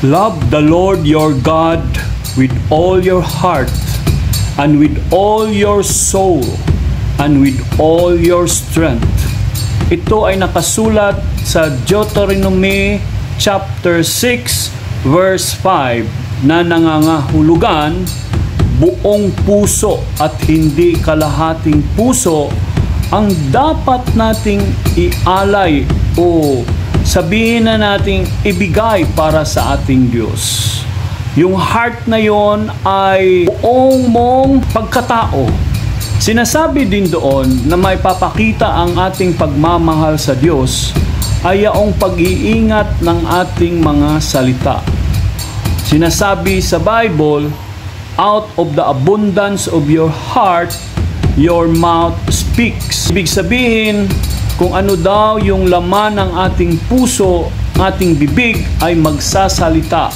Love the Lord your God with all your heart, and with all your soul, and with all your strength. Ito ay nakasulat sa Deuteronomy chapter 6 verse 5 na nangangahulugan, buong puso at hindi kalahating puso ang dapat nating ialay o sabihin na nating ibigay para sa ating Diyos. Yung heart na yon ay buong mong pagkatao. Sinasabi din doon na may papakita ang ating pagmamahal sa Diyos ay yaong pag-iingat ng ating mga salita. Sinasabi sa Bible, out of the abundance of your heart, your mouth speaks. Ibig sabihin, kung ano daw yung laman ng ating puso, ating bibig ay magsasalita.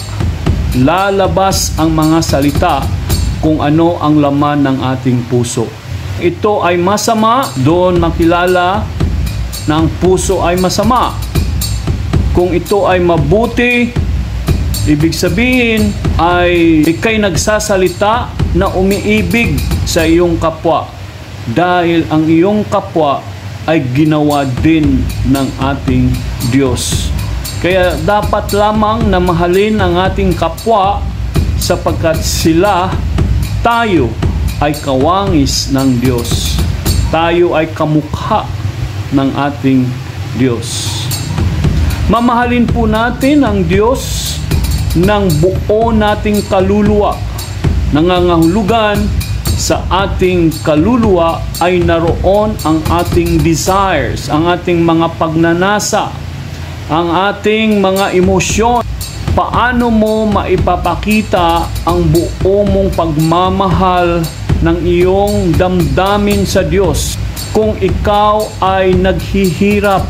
Lalabas ang mga salita kung ano ang laman ng ating puso. Ito ay masama, doon makilala na ang puso ay masama. Kung ito ay mabuti, ibig sabihin ay ikay nagsasalita na umiibig sa iyong kapwa. Dahil ang iyong kapwa ay ginawa din ng ating Diyos. Kaya dapat lamang na mahalin ang ating kapwa sapagkat tayo ay kawangis ng Diyos. Tayo ay kamukha ng ating Diyos. Mamahalin po natin ang Diyos ng buo nating kaluluwa. Nangangahulugan sa ating kaluluwa ay naroon ang ating desires, ang ating mga pagnanasa, ang ating mga emosyon. Paano mo maipapakita ang buo mong pagmamahal ng iyong damdamin sa Diyos? Kung ikaw ay naghihirap,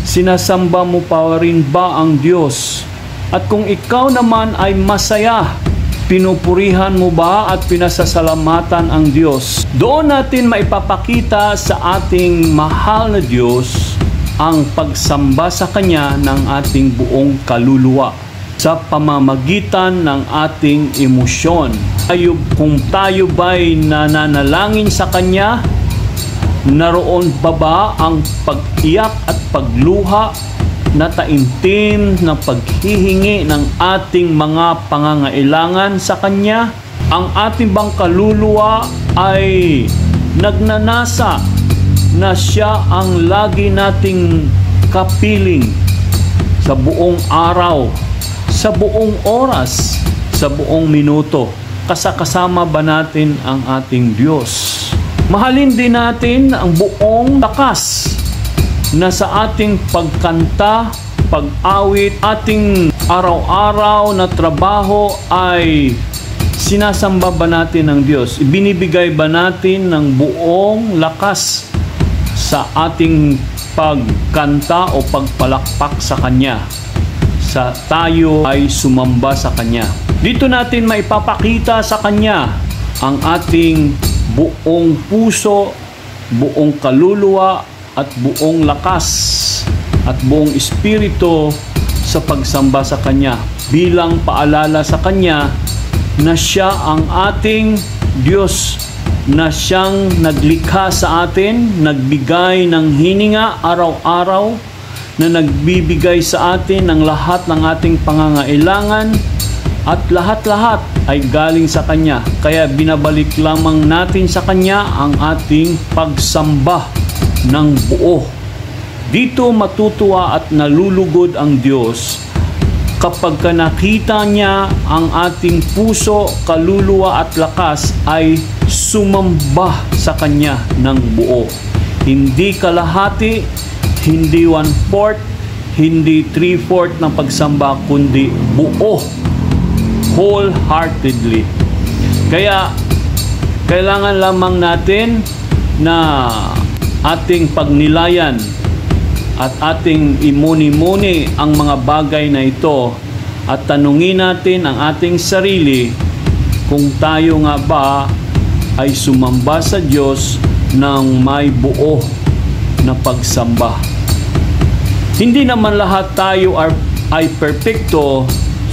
sinasamba mo pa rin ba ang Diyos? At kung ikaw naman ay masaya, pinupurihan mo ba at pinasasalamatan ang Diyos? Doon natin maipapakita sa ating mahal na Diyos ang pagsamba sa Kanya ng ating buong kaluluwa sa pamamagitan ng ating emosyon. Kung tayo ba'y nananalangin sa Kanya, naroon ba ang pag-iyak at pagluha na taimtim na paghihingi ng ating mga pangangailangan sa Kanya? Ang ating bang kaluluwa ay nagnanasa na Siya ang lagi nating kapiling sa buong araw, sa buong oras, sa buong minuto? Kasama ba natin ang ating Diyos? Mahalin din natin ang buong lakas na sa ating pagkanta, pag-awit, ating araw-araw na trabaho ay sinasamba ba natin ng Diyos? Ibinibigay ba natin ng buong lakas sa ating pagkanta o pagpalakpak sa Kanya? Tayo ay sumamba sa Kanya. Dito natin maipapakita sa Kanya ang ating buong puso, buong kaluluwa, at buong lakas at buong espiritu sa pagsamba sa Kanya, bilang paalala sa Kanya na Siya ang ating Diyos, na Siyang naglikha sa atin, nagbigay ng hininga araw-araw, na nagbibigay sa atin ng lahat ng ating pangangailangan, at lahat-lahat ay galing sa Kanya. Kaya binabalik lamang natin sa Kanya ang ating pagsamba ng buo. Dito matutuwa at nalulugod ang Diyos kapag nakita Niya ang ating puso, kaluluwa at lakas ay sumamba sa Kanya ng buo. Hindi kalahati, hindi 1/4, hindi 3/4 ng pagsamba, kundi buo, wholeheartedly. Kaya kailangan lamang natin na ating pagnilayan at ating imuni-muni ang mga bagay na ito at tanungin natin ang ating sarili kung tayo nga ba ay sumamba sa Diyos ng may buo na pagsamba. Hindi naman lahat tayo ay perpekto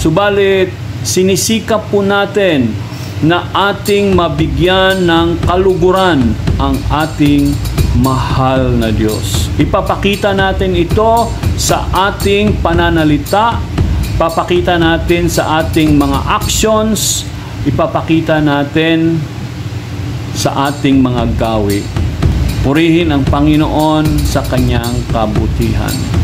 Subalit, sinisikap po natin na ating mabigyan ng kaluguran ang ating mahal na Diyos. Ipapakita natin ito sa ating pananalita, papakita natin sa ating mga actions, ipapakita natin sa ating mga gawi. Purihin ang Panginoon sa kanyang kabutihan.